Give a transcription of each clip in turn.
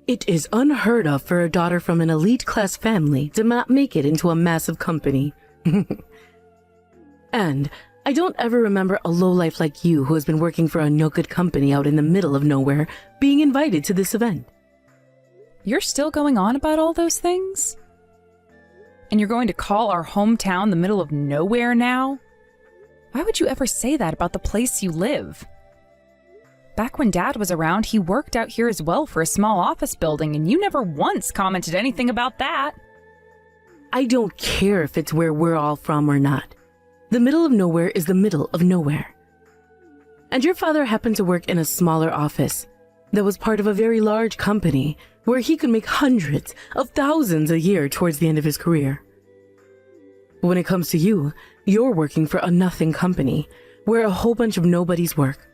It is unheard of for a daughter from an elite class family to not make it into a massive company. And I don't ever remember a lowlife like you who has been working for a no good company out in the middle of nowhere being invited to this event. You're still going on about all those things? And you're going to call our hometown the middle of nowhere now? Why would you ever say that about the place you live? Back when Dad was around, he worked out here as well for a small office building, and you never once commented anything about that. I don't care if it's where we're all from or not. The middle of nowhere is the middle of nowhere. And your father happened to work in a smaller office that was part of a very large company where he could make hundreds of thousands a year towards the end of his career. When it comes to you, you're working for a nothing company where a whole bunch of nobodies work.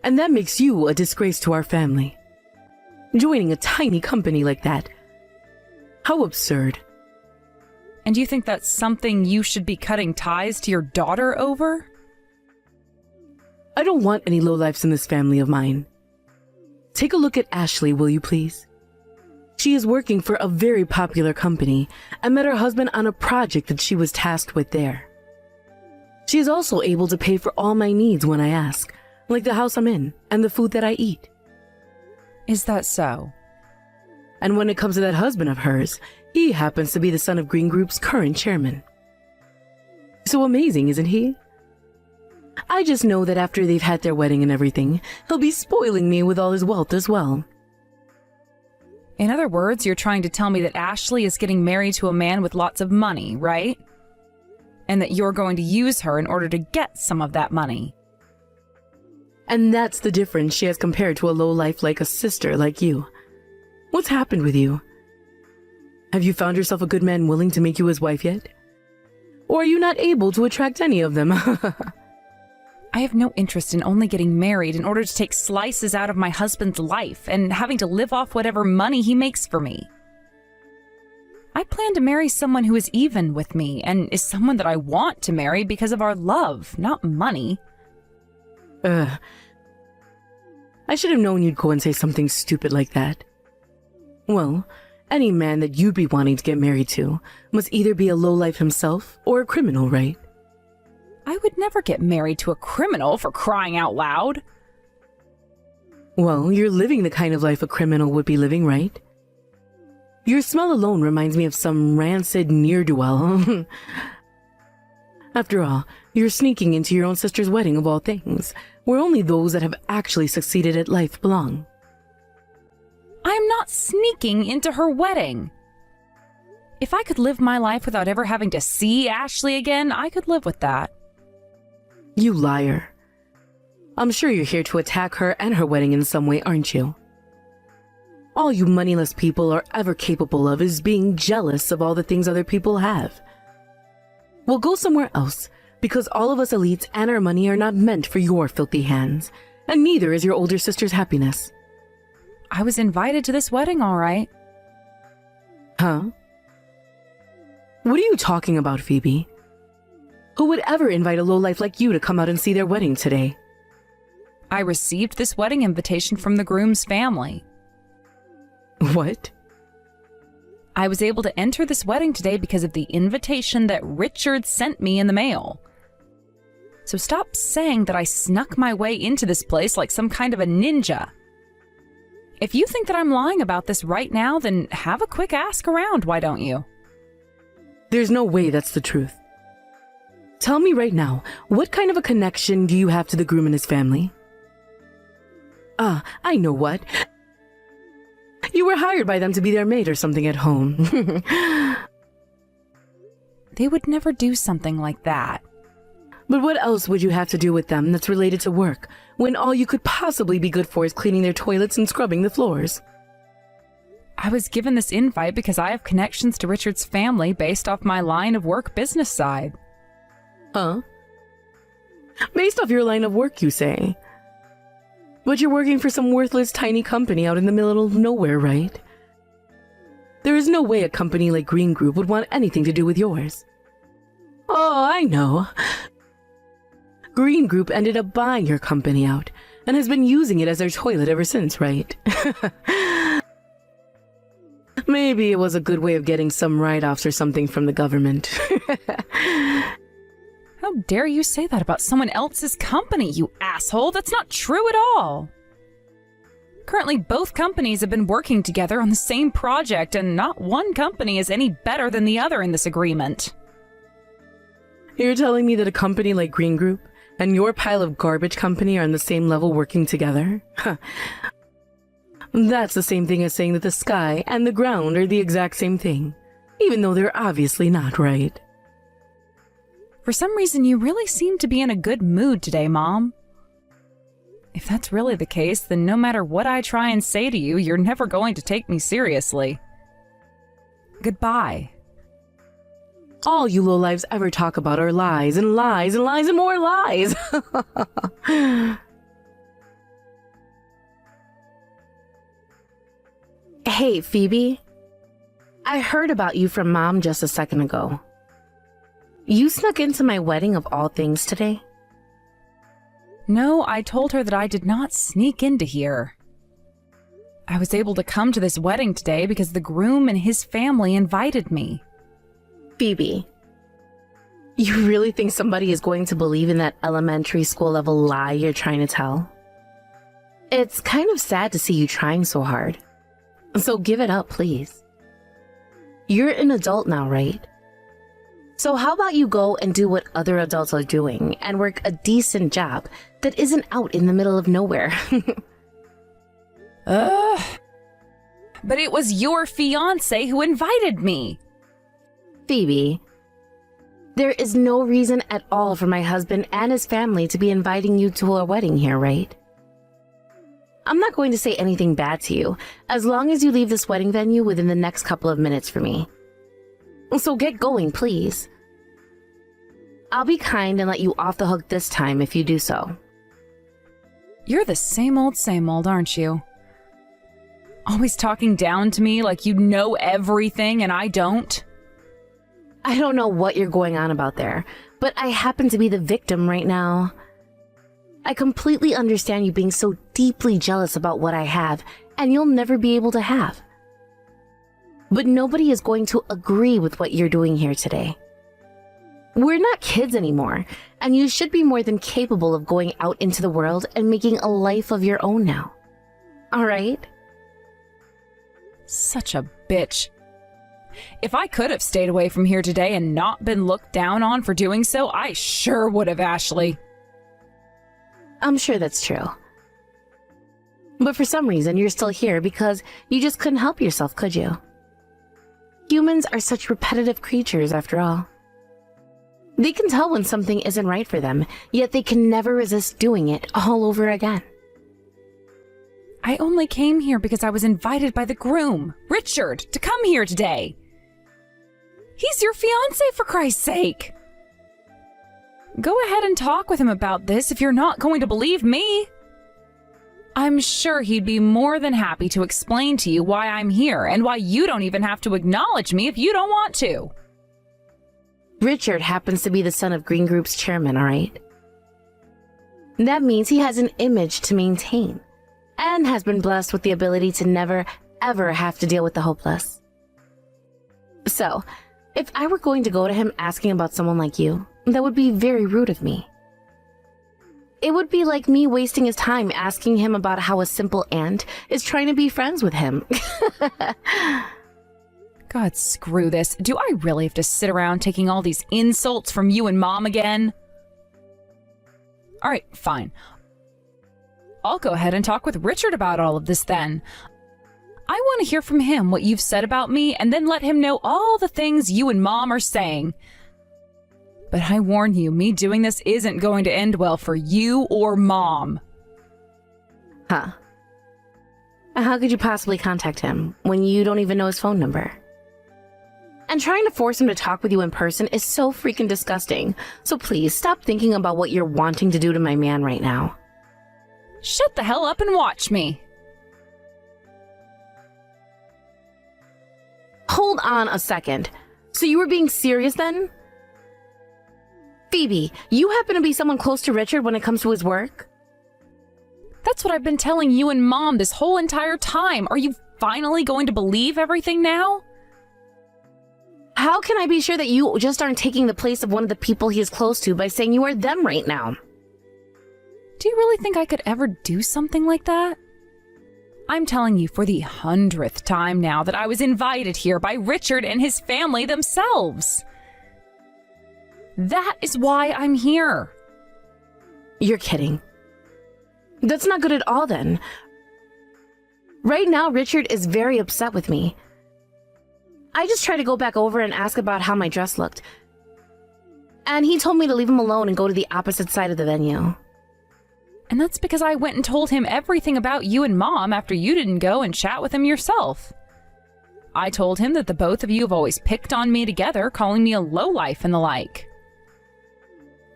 And that makes you a disgrace to our family. Joining a tiny company like that. How absurd. And you think that's something you should be cutting ties to your daughter over? I don't want any lowlifes in this family of mine. Take a look at Ashley, will you please? She is working for a very popular company and met her husband on a project that she was tasked with there. She is also able to pay for all my needs when I ask, like the house I'm in and the food that I eat. Is that so? And when it comes to that husband of hers, he happens to be the son of Green Group's current chairman. So amazing, isn't he? I just know that after they've had their wedding and everything, he'll be spoiling me with all his wealth as well. In other words, you're trying to tell me that Ashley is getting married to a man with lots of money, right? And that you're going to use her in order to get some of that money. And that's the difference she has compared to a lowlife like a sister like you. What's happened with you? Have you found yourself a good man willing to make you his wife yet? Or are you not able to attract any of them? I have no interest in only getting married in order to take slices out of my husband's life and having to live off whatever money he makes for me. I plan to marry someone who is even with me and is someone that I want to marry because of our love, not money. I should have known you'd go and say something stupid like that. Well, any man that you'd be wanting to get married to must either be a lowlife himself or a criminal, right? I would never get married to a criminal, for crying out loud. Well, you're living the kind of life a criminal would be living, right? Your smell alone reminds me of some rancid ne'er-do-well. After all, you're sneaking into your own sister's wedding of all things, where only those that have actually succeeded at life belong. I'm not sneaking into her wedding. If I could live my life without ever having to see Ashley again, I could live with that. You liar. I'm sure you're here to attack her and her wedding in some way, aren't you? All you moneyless people are ever capable of is being jealous of all the things other people have. Well, go somewhere else, because all of us elites and our money are not meant for your filthy hands, and neither is your older sister's happiness. I was invited to this wedding, all right. Huh? What are you talking about, Phoebe? Who would ever invite a lowlife like you to come out and see their wedding today? I received this wedding invitation from the groom's family. What? I was able to enter this wedding today because of the invitation that Richard sent me in the mail. So stop saying that I snuck my way into this place like some kind of a ninja. If you think that I'm lying about this right now, then have a quick ask around, why don't you? There's no way that's the truth. Tell me right now, what kind of a connection do you have to the groom and his family? I know what. You were hired by them to be their maid or something at home. They would never do something like that. But what else would you have to do with them that's related to work, when all you could possibly be good for is cleaning their toilets and scrubbing the floors? I was given this invite because I have connections to Richard's family based off my line of work business side. Huh? Based off your line of work, you say? But you're working for some worthless tiny company out in the middle of nowhere, right? There is no way a company like Green Group would want anything to do with yours. Oh, I know. Green Group ended up buying your company out and has been using it as their toilet ever since, right? Maybe it was a good way of getting some write-offs or something from the government. How dare you say that about someone else's company, you asshole? That's not true at all. Currently, both companies have been working together on the same project, and not one company is any better than the other in this agreement. You're telling me that a company like Green Group and your pile of garbage company are on the same level working together? Huh. That's the same thing as saying that the sky and the ground are the exact same thing, even though they're obviously not, right? For some reason, you really seem to be in a good mood today, Mom. If that's really the case, then no matter what I try and say to you, you're never going to take me seriously. Goodbye. All you lowlives ever talk about are lies and lies and lies and more lies. Hey, Phoebe. I heard about you from Mom just a second ago. You snuck into my wedding of all things today? No, I told her that I did not sneak into here. I was able to come to this wedding today because the groom and his family invited me. Phoebe, you really think somebody is going to believe in that elementary school level lie you're trying to tell? It's kind of sad to see you trying so hard. So give it up, please. You're an adult now, right? So how about you go and do what other adults are doing and work a decent job that isn't out in the middle of nowhere? But it was your fiancé who invited me. Phoebe, there is no reason at all for my husband and his family to be inviting you to a wedding here, right? I'm not going to say anything bad to you, as long as you leave this wedding venue within the next couple of minutes for me. So get going, please. I'll be kind and let you off the hook this time if you do so. You're the same old, aren't you? Always talking down to me like you know everything and I don't. I don't know what you're going on about there, but I happen to be the victim right now. I completely understand you being so deeply jealous about what I have, and you'll never be able to have. But nobody is going to agree with what you're doing here today. We're not kids anymore, and you should be more than capable of going out into the world and making a life of your own now. All right? Such a bitch. If I could have stayed away from here today and not been looked down on for doing so, I sure would have, Ashley. I'm sure that's true. But for some reason, you're still here because you just couldn't help yourself, could you? Humans are such repetitive creatures, after all. They can tell when something isn't right for them, yet they can never resist doing it all over again. I only came here because I was invited by the groom, Richard, to come here today. He's your fiancé, for Christ's sake. Go ahead and talk with him about this if you're not going to believe me. I'm sure he'd be more than happy to explain to you why I'm here and why you don't even have to acknowledge me if you don't want to. Richard happens to be the son of Green Group's chairman, all right? That means he has an image to maintain and has been blessed with the ability to never, ever have to deal with the hopeless. So, if I were going to go to him asking about someone like you, that would be very rude of me. It would be like me wasting his time asking him about how a simple ant is trying to be friends with him. God, screw this. Do I really have to sit around taking all these insults from you and Mom again? All right, fine. I'll go ahead and talk with Richard about all of this then. I want to hear from him what you've said about me and then let him know all the things you and Mom are saying. But I warn you, me doing this isn't going to end well for you or Mom. Huh. How could you possibly contact him when you don't even know his phone number? And trying to force him to talk with you in person is so freaking disgusting. So please stop thinking about what you're wanting to do to my man right now. Shut the hell up and watch me. Hold on a second. So you were being serious then? Phoebe, you happen to be someone close to Richard when it comes to his work? That's what I've been telling you and Mom this whole entire time. Are you finally going to believe everything now? How can I be sure that you just aren't taking the place of one of the people he is close to by saying you are them right now? Do you really think I could ever do something like that? I'm telling you for the 100th time now that I was invited here by Richard and his family themselves. That is why I'm here. You're kidding. That's not good at all then. Right now, Richard is very upset with me. I just tried to go back over and ask about how my dress looked. And he told me to leave him alone and go to the opposite side of the venue. And that's because I went and told him everything about you and Mom after you didn't go and chat with him yourself. I told him that the both of you have always picked on me together, calling me a lowlife and the like.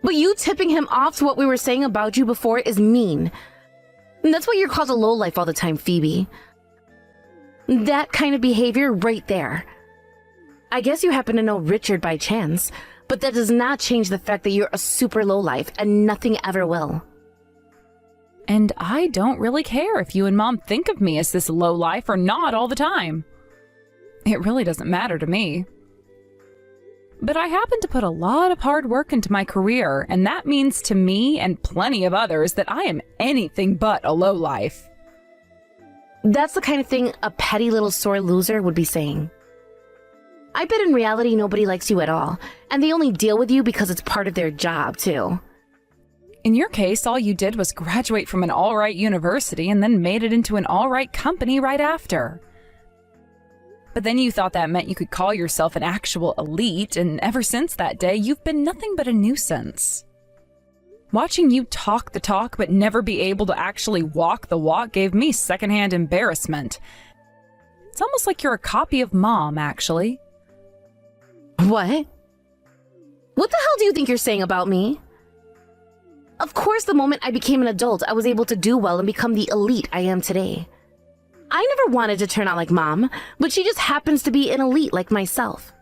But you tipping him off to what we were saying about you before is mean. And that's why you're called a lowlife all the time, Phoebe. That kind of behavior right there. I guess you happen to know Richard by chance, but that does not change the fact that you're a super lowlife and nothing ever will. And I don't really care if you and Mom think of me as this lowlife or not all the time. It really doesn't matter to me. But I happen to put a lot of hard work into my career, and that means to me and plenty of others that I am anything but a lowlife. That's the kind of thing a petty little sore loser would be saying. I bet in reality nobody likes you at all, and they only deal with you because it's part of their job, too. In your case, all you did was graduate from an all-right university and then made it into an all-right company right after. But then you thought that meant you could call yourself an actual elite, and ever since that day, you've been nothing but a nuisance. Watching you talk the talk but never be able to actually walk the walk gave me secondhand embarrassment. It's almost like you're a copy of Mom, actually. What? What the hell do you think you're saying about me? Of course, the moment I became an adult, I was able to do well and become the elite I am today. I never wanted to turn out like Mom, but she just happens to be an elite like myself.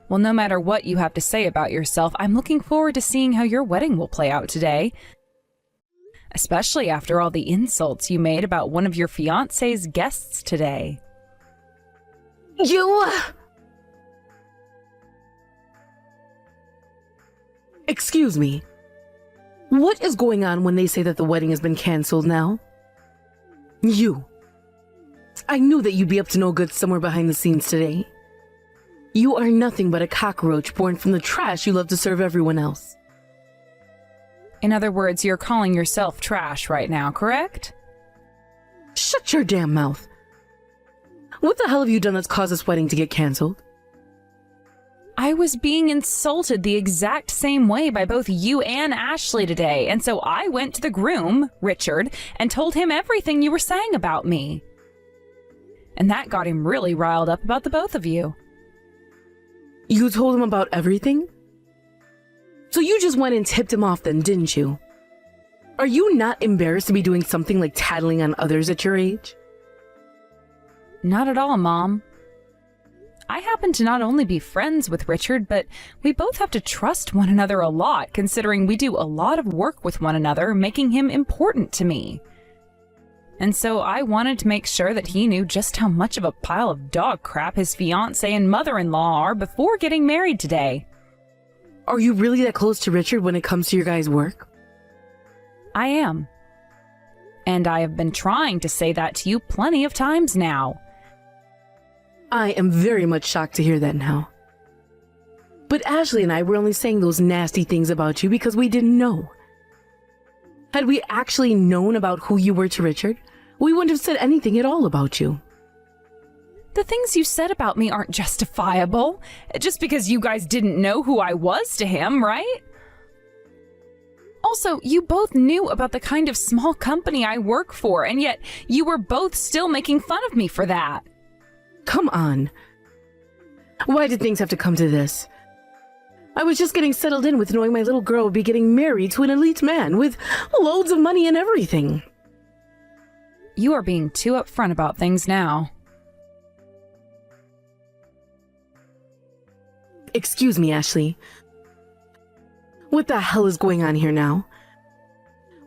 Well, no matter what you have to say about yourself, I'm looking forward to seeing how your wedding will play out today. Especially after all the insults you made about one of your fiancé's guests today. You... Excuse me. What is going on when they say that the wedding has been cancelled now? You. I knew that you'd be up to no good somewhere behind the scenes today. You are nothing but a cockroach born from the trash you love to serve everyone else. In other words, you're calling yourself trash right now, correct? Shut your damn mouth. What the hell have you done that's caused this wedding to get cancelled? I was being insulted the exact same way by both you and Ashley today, and so I went to the groom, Richard, and told him everything you were saying about me. And that got him really riled up about the both of you. You told him about everything? So you just went and tipped him off then, didn't you? Are you not embarrassed to be doing something like tattling on others at your age? Not at all, Mom. I happen to not only be friends with Richard, but we both have to trust one another a lot, considering we do a lot of work with one another, making him important to me. And so I wanted to make sure that he knew just how much of a pile of dog crap his fiancé and mother-in-law are before getting married today. Are you really that close to Richard when it comes to your guys' work? I am. And I have been trying to say that to you plenty of times now. I am very much shocked to hear that now. But Ashley and I were only saying those nasty things about you because we didn't know. Had we actually known about who you were to Richard, we wouldn't have said anything at all about you. The things you said about me aren't justifiable, just because you guys didn't know who I was to him, right? Also, you both knew about the kind of small company I work for, and yet you were both still making fun of me for that. Come on. Why did things have to come to this? I was just getting settled in with knowing my little girl would be getting married to an elite man with loads of money and everything. You are being too upfront about things now. Excuse me, Ashley. What the hell is going on here now?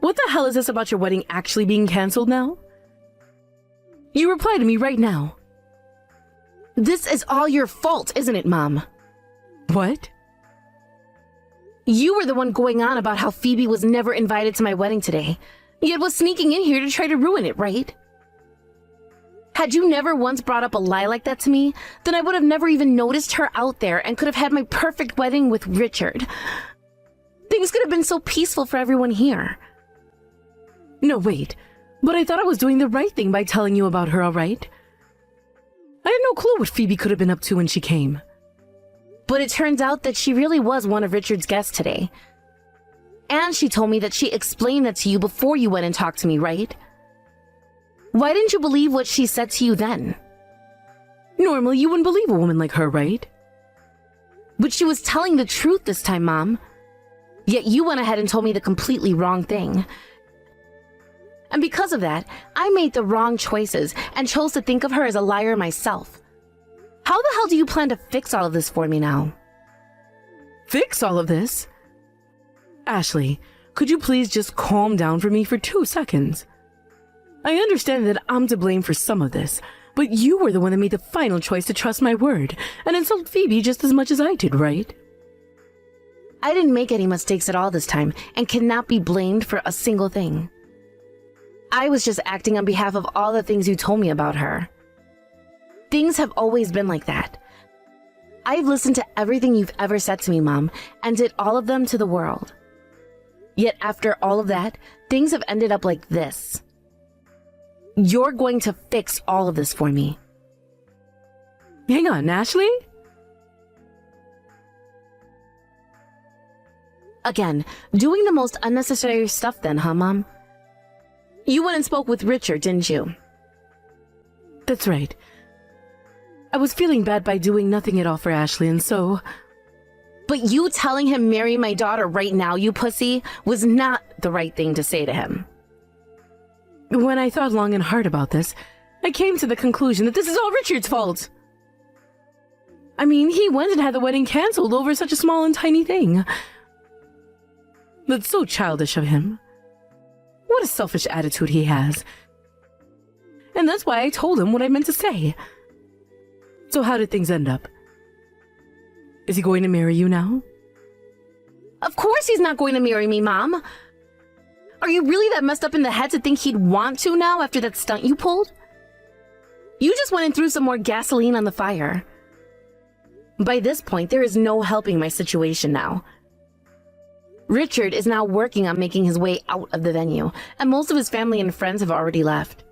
What the hell is this about your wedding actually being canceled now? You reply to me right now. This is all your fault, isn't it, Mom? What? You were the one going on about how Phoebe was never invited to my wedding today, yet was sneaking in here to try to ruin it, right? Had you never once brought up a lie like that to me, then I would have never even noticed her out there and could have had my perfect wedding with Richard. Things could have been so peaceful for everyone here. No, wait. But I thought I was doing the right thing by telling you about her, all right? I had no clue what Phoebe could have been up to when she came. But it turns out that she really was one of Richard's guests today. And she told me that she explained that to you before you went and talked to me, right? Why didn't you believe what she said to you then? Normally, you wouldn't believe a woman like her, right? But she was telling the truth this time, Mom. Yet you went ahead and told me the completely wrong thing. And because of that, I made the wrong choices and chose to think of her as a liar myself. How the hell do you plan to fix all of this for me now? Fix all of this? Ashley, could you please just calm down for me for 2 seconds? I understand that I'm to blame for some of this, but you were the one that made the final choice to trust my word and insult Phoebe just as much as I did, right? I didn't make any mistakes at all this time and cannot be blamed for a single thing. I was just acting on behalf of all the things you told me about her. Things have always been like that. I've listened to everything you've ever said to me, Mom, and did all of them to the world. Yet after all of that, things have ended up like this. You're going to fix all of this for me. Hang on, Ashley? Again, doing the most unnecessary stuff then, huh, Mom? You went and spoke with Richard, didn't you? That's right. I was feeling bad by doing nothing at all for Ashley, and so... But you telling him marry my daughter right now, you pussy, was not the right thing to say to him. When I thought long and hard about this, I came to the conclusion that this is all Richard's fault. I mean, he went and had the wedding canceled over such a small and tiny thing. That's so childish of him. What a selfish attitude he has. And that's why I told him what I meant to say. So how did things end up? Is he going to marry you now? Of course he's not going to marry me, Mom. Are you really that messed up in the head to think he'd want to now after that stunt you pulled? You just went and threw some more gasoline on the fire. By this point, there is no helping my situation now. Richard is now working on making his way out of the venue, and most of his family and friends have already left.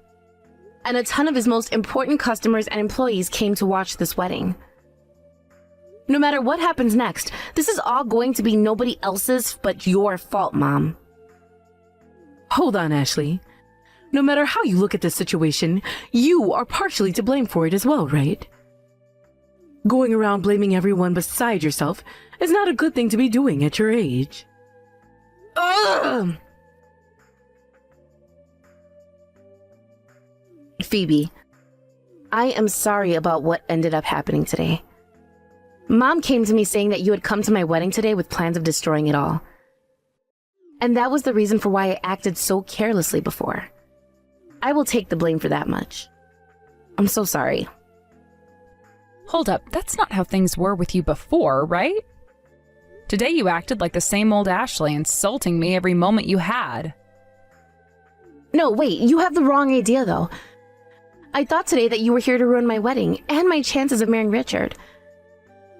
And a ton of his most important customers and employees came to watch this wedding. No matter what happens next, this is all going to be nobody else's but your fault, Mom. Hold on, Ashley. No matter how you look at this situation, you are partially to blame for it as well, right? Going around blaming everyone beside yourself is not a good thing to be doing at your age. Ugh! Phoebe, I am sorry about what ended up happening today. Mom came to me saying that you had come to my wedding today with plans of destroying it all. And that was the reason for why I acted so carelessly before. I will take the blame for that much. I'm so sorry. Hold up, that's not how things were with you before, right? Today you acted like the same old Ashley, insulting me every moment you had. No, wait, you have the wrong idea though. I thought today that you were here to ruin my wedding and my chances of marrying Richard.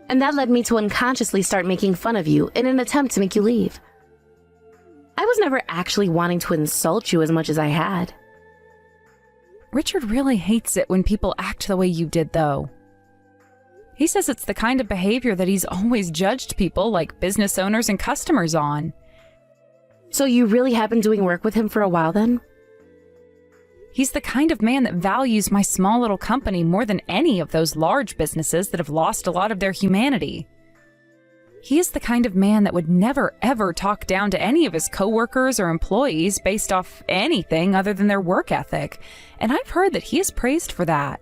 And that led me to unconsciously start making fun of you in an attempt to make you leave. I was never actually wanting to insult you as much as I had. Richard really hates it when people act the way you did, though. He says it's the kind of behavior that he's always judged people like business owners and customers on. So you really have been doing work with him for a while then? He's the kind of man that values my small little company more than any of those large businesses that have lost a lot of their humanity. He is the kind of man that would never ever talk down to any of his coworkers or employees based off anything other than their work ethic, and I've heard that he is praised for that.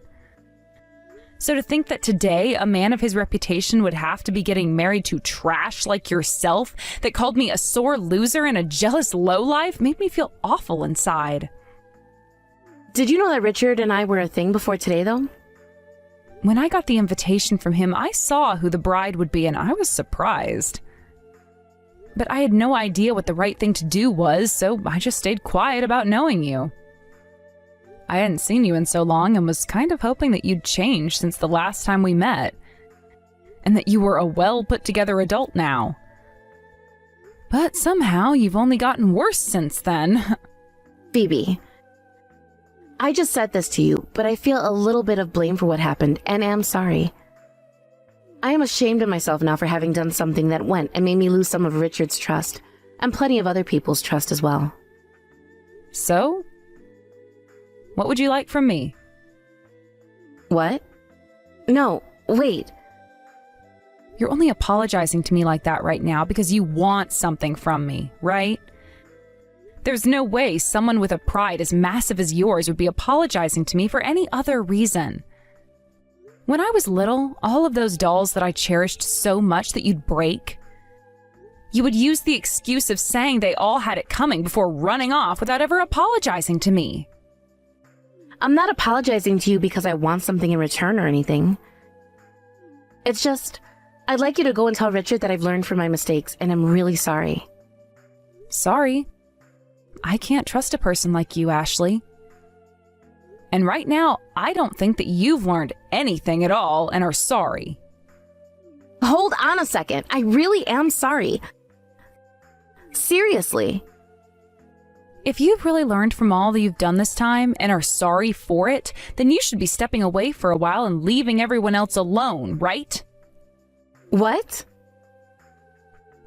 So to think that today a man of his reputation would have to be getting married to trash like yourself that called me a sore loser and a jealous lowlife made me feel awful inside. Did you know that Richard and I were a thing before today, though? When I got the invitation from him, I saw who the bride would be and I was surprised. But I had no idea what the right thing to do was, so I just stayed quiet about knowing you. I hadn't seen you in so long and was kind of hoping that you'd changed since the last time we met, and that you were a well-put-together adult now. But somehow you've only gotten worse since then. Phoebe, I just said this to you, but I feel a little bit of blame for what happened, and am sorry. I am ashamed of myself now for having done something that went and made me lose some of Richard's trust, and plenty of other people's trust as well. So? What would you like from me? What? No, wait. You're only apologizing to me like that right now because you want something from me, right? There's no way someone with a pride as massive as yours would be apologizing to me for any other reason. When I was little, all of those dolls that I cherished so much that you'd break, you would use the excuse of saying they all had it coming before running off without ever apologizing to me. I'm not apologizing to you because I want something in return or anything. It's just, I'd like you to go and tell Richard that I've learned from my mistakes and I'm really sorry. Sorry? I can't trust a person like you, Ashley. And right now, I don't think that you've learned anything at all and are sorry. Hold on a second. I really am sorry. Seriously. If you've really learned from all that you've done this time and are sorry for it, then you should be stepping away for a while and leaving everyone else alone, right? What?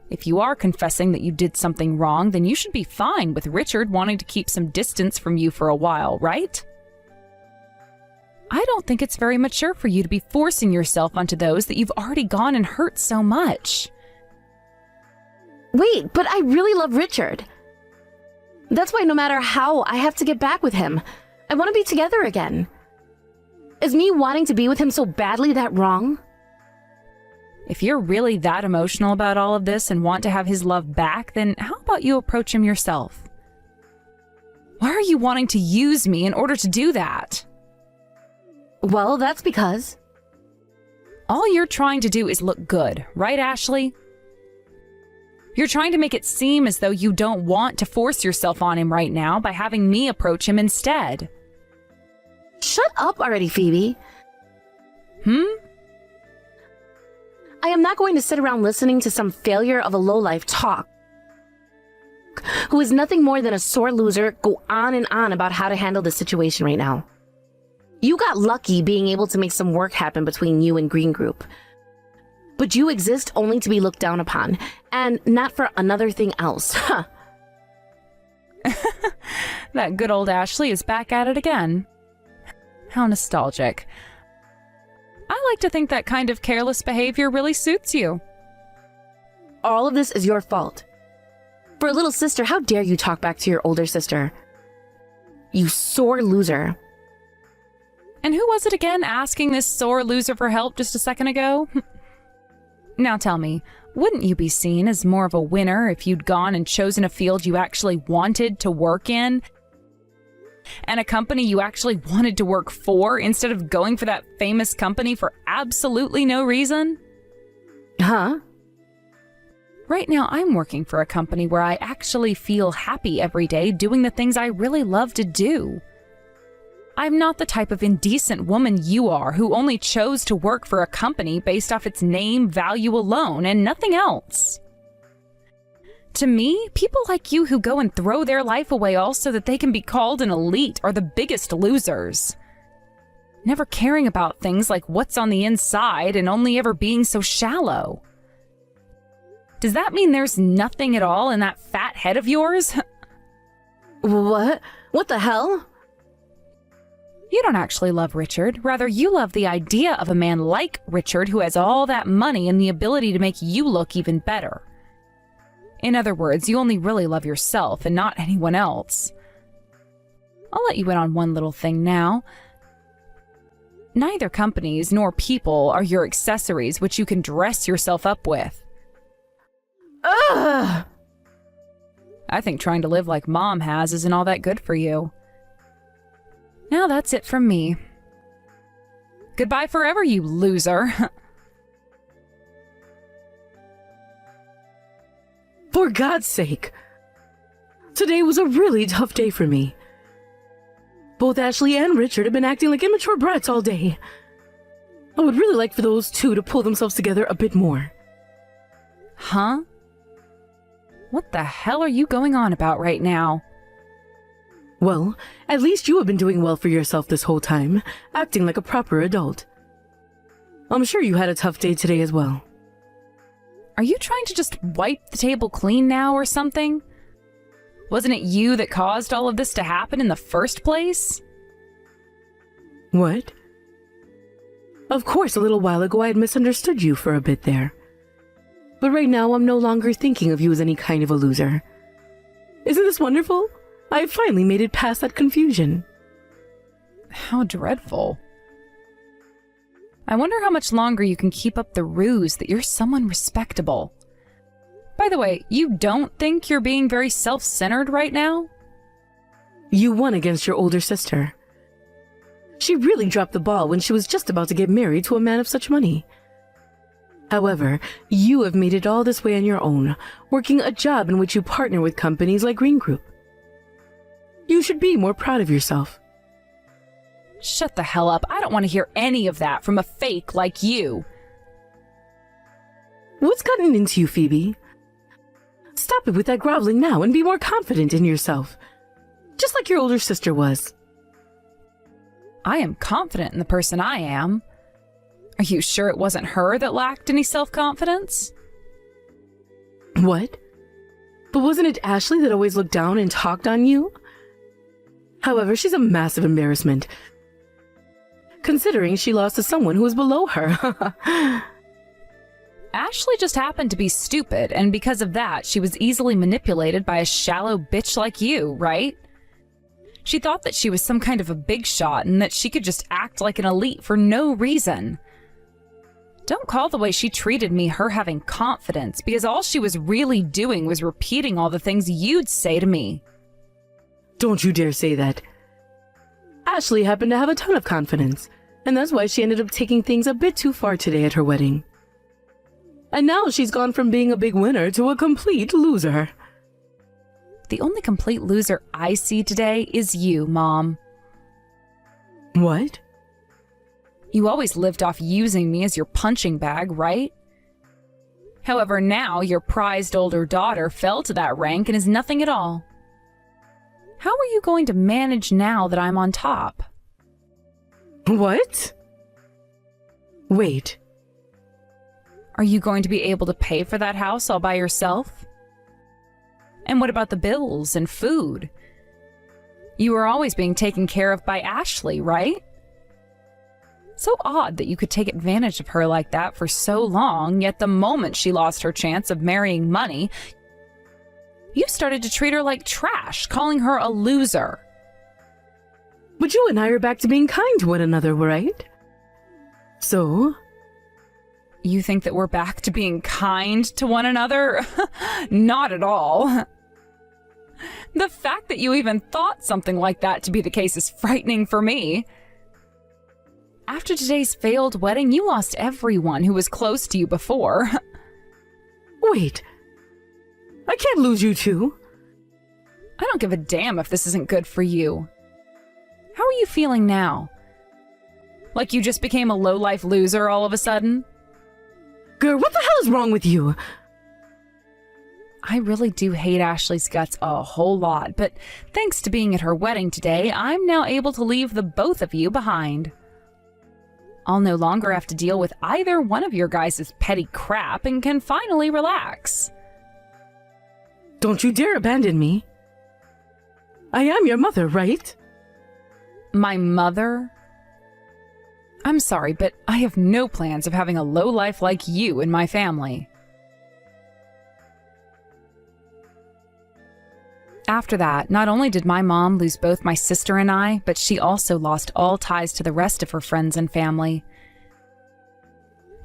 If you are confessing that you did something wrong, then you should be fine with Richard wanting to keep some distance from you for a while, right? I don't think it's very mature for you to be forcing yourself onto those that you've already gone and hurt so much. Wait, but I really love Richard. That's why no matter how, I have to get back with him. I want to be together again. Is me wanting to be with him so badly that wrong? If you're really that emotional about all of this and want to have his love back, then how about you approach him yourself? Why are you wanting to use me in order to do that? Well, that's because... All you're trying to do is look good, right, Ashley? You're trying to make it seem as though you don't want to force yourself on him right now by having me approach him instead. Shut up already, Phoebe. I am not going to sit around listening to some failure of a lowlife talk who is nothing more than a sore loser go on and on about how to handle the situation right now. You got lucky being able to make some work happen between you and Green Group. But you exist only to be looked down upon, and not for another thing else. Huh. That good old Ashley is back at it again. How nostalgic. I like to think that kind of careless behavior really suits you. All of this is your fault. For a little sister, how dare you talk back to your older sister? You sore loser. And who was it again asking this sore loser for help just a second ago? Now tell me, wouldn't you be seen as more of a winner if you'd gone and chosen a field you actually wanted to work in? And a company you actually wanted to work for instead of going for that famous company for absolutely no reason? Huh? Right now, I'm working for a company where I actually feel happy every day doing the things I really love to do. I'm not the type of indecent woman you are who only chose to work for a company based off its name value alone and nothing else. To me, people like you who go and throw their life away all so that they can be called an elite are the biggest losers. Never caring about things like what's on the inside and only ever being so shallow. Does that mean there's nothing at all in that fat head of yours? What? What the hell? You don't actually love Richard. Rather, you love the idea of a man like Richard who has all that money and the ability to make you look even better. In other words, you only really love yourself and not anyone else. I'll let you in on one little thing now. Neither companies nor people are your accessories which you can dress yourself up with. Ugh! I think trying to live like Mom has isn't all that good for you. Now that's it from me. Goodbye forever, you loser. For God's sake. Today was a really tough day for me. Both Ashley and Richard have been acting like immature brats all day. I would really like for those two to pull themselves together a bit more. Huh? What the hell are you going on about right now? Well, at least you have been doing well for yourself this whole time, acting like a proper adult. I'm sure you had a tough day today as well. Are you trying to just wipe the table clean now or something? Wasn't it you that caused all of this to happen in the first place? What? Of course, a little while ago I had misunderstood you for a bit there. But right now I'm no longer thinking of you as any kind of a loser. Isn't this wonderful? I have finally made it past that confusion. How dreadful. I wonder how much longer you can keep up the ruse that you're someone respectable. By the way, you don't think you're being very self-centered right now? You won against your older sister. She really dropped the ball when she was just about to get married to a man of such money. However, you have made it all this way on your own, working a job in which you partner with companies like Green Group. You should be more proud of yourself. Shut the hell up. I don't want to hear any of that from a fake like you. What's gotten into you, Phoebe? Stop it with that groveling now and be more confident in yourself. Just like your older sister was. I am confident in the person I am. Are you sure it wasn't her that lacked any self-confidence? What? But wasn't it Ashley that always looked down and talked on you? However, she's a massive embarrassment, considering she lost to someone who was below her. Ashley just happened to be stupid, and because of that, she was easily manipulated by a shallow bitch like you, right? She thought that she was some kind of a big shot and that she could just act like an elite for no reason. Don't call the way she treated me her having confidence, because all she was really doing was repeating all the things you'd say to me. Don't you dare say that. Ashley happened to have a ton of confidence, and that's why she ended up taking things a bit too far today at her wedding. And now she's gone from being a big winner to a complete loser. The only complete loser I see today is you, Mom. What? You always lived off using me as your punching bag, right? However, now your prized older daughter fell to that rank and is nothing at all. How are you going to manage now that I'm on top? What? Wait. Are you going to be able to pay for that house all by yourself? And what about the bills and food? You were always being taken care of by Ashley, right? So odd that you could take advantage of her like that for so long, yet the moment she lost her chance of marrying money, you started to treat her like trash, calling her a loser. But you and I are back to being kind to one another, right? So? You think that we're back to being kind to one another? Not at all. The fact that you even thought something like that to be the case is frightening for me. After today's failed wedding, you lost everyone who was close to you before. Wait. I can't lose you too. I don't give a damn if this isn't good for you. How are you feeling now? Like you just became a low-life loser all of a sudden? Girl, what the hell is wrong with you? I really do hate Ashley's guts a whole lot, but thanks to being at her wedding today, I'm now able to leave the both of you behind. I'll no longer have to deal with either one of your guys' petty crap and can finally relax. Don't you dare abandon me. I am your mother, right? My mother? I'm sorry, but I have no plans of having a lowlife like you in my family. After that, not only did my mom lose both my sister and I, but she also lost all ties to the rest of her friends and family.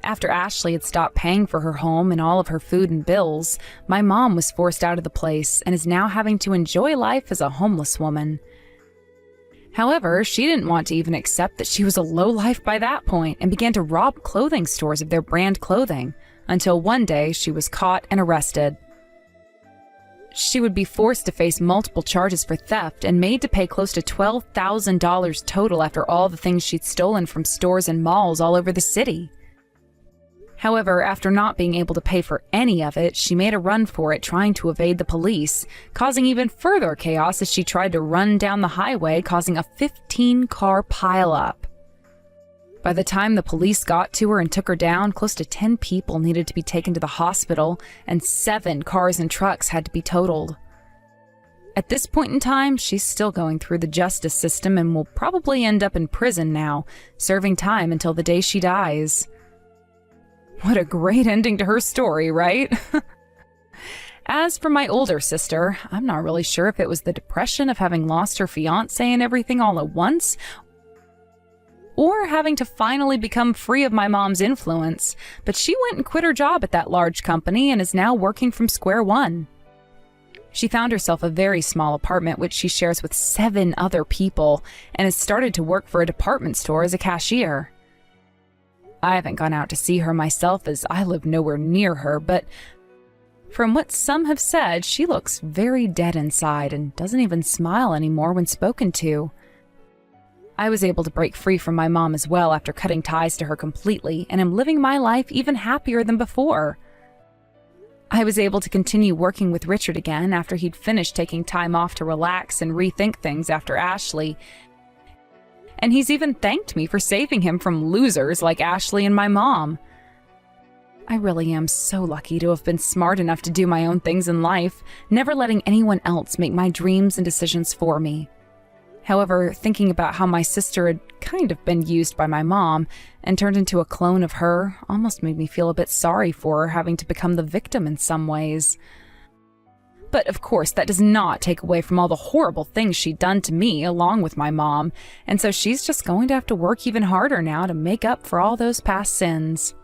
After Ashley had stopped paying for her home and all of her food and bills, my mom was forced out of the place and is now having to enjoy life as a homeless woman. However, she didn't want to even accept that she was a lowlife by that point and began to rob clothing stores of their brand clothing, until one day she was caught and arrested. She would be forced to face multiple charges for theft and made to pay close to $12,000 total after all the things she'd stolen from stores and malls all over the city. However, after not being able to pay for any of it, she made a run for it, trying to evade the police, causing even further chaos as she tried to run down the highway, causing a 15-car pileup. By the time the police got to her and took her down, close to 10 people needed to be taken to the hospital, and 7 cars and trucks had to be totaled. At this point in time, she's still going through the justice system and will probably end up in prison now, serving time until the day she dies. What a great ending to her story, right? As for my older sister, I'm not really sure if it was the depression of having lost her fiancé and everything all at once, or having to finally become free of my mom's influence, but she went and quit her job at that large company and is now working from square one. She found herself a very small apartment which she shares with 7 other people and has started to work for a department store as a cashier. I haven't gone out to see her myself as I live nowhere near her, but from what some have said, she looks very dead inside and doesn't even smile anymore when spoken to. I was able to break free from my mom as well after cutting ties to her completely, and am living my life even happier than before. I was able to continue working with Richard again after he'd finished taking time off to relax and rethink things after Ashley, and he's even thanked me for saving him from losers like Ashley and my mom. I really am so lucky to have been smart enough to do my own things in life, never letting anyone else make my dreams and decisions for me. However, thinking about how my sister had kind of been used by my mom and turned into a clone of her almost made me feel a bit sorry for her having to become the victim in some ways. But of course, that does not take away from all the horrible things she'd done to me along with my mom, and so she's just going to have to work even harder now to make up for all those past sins.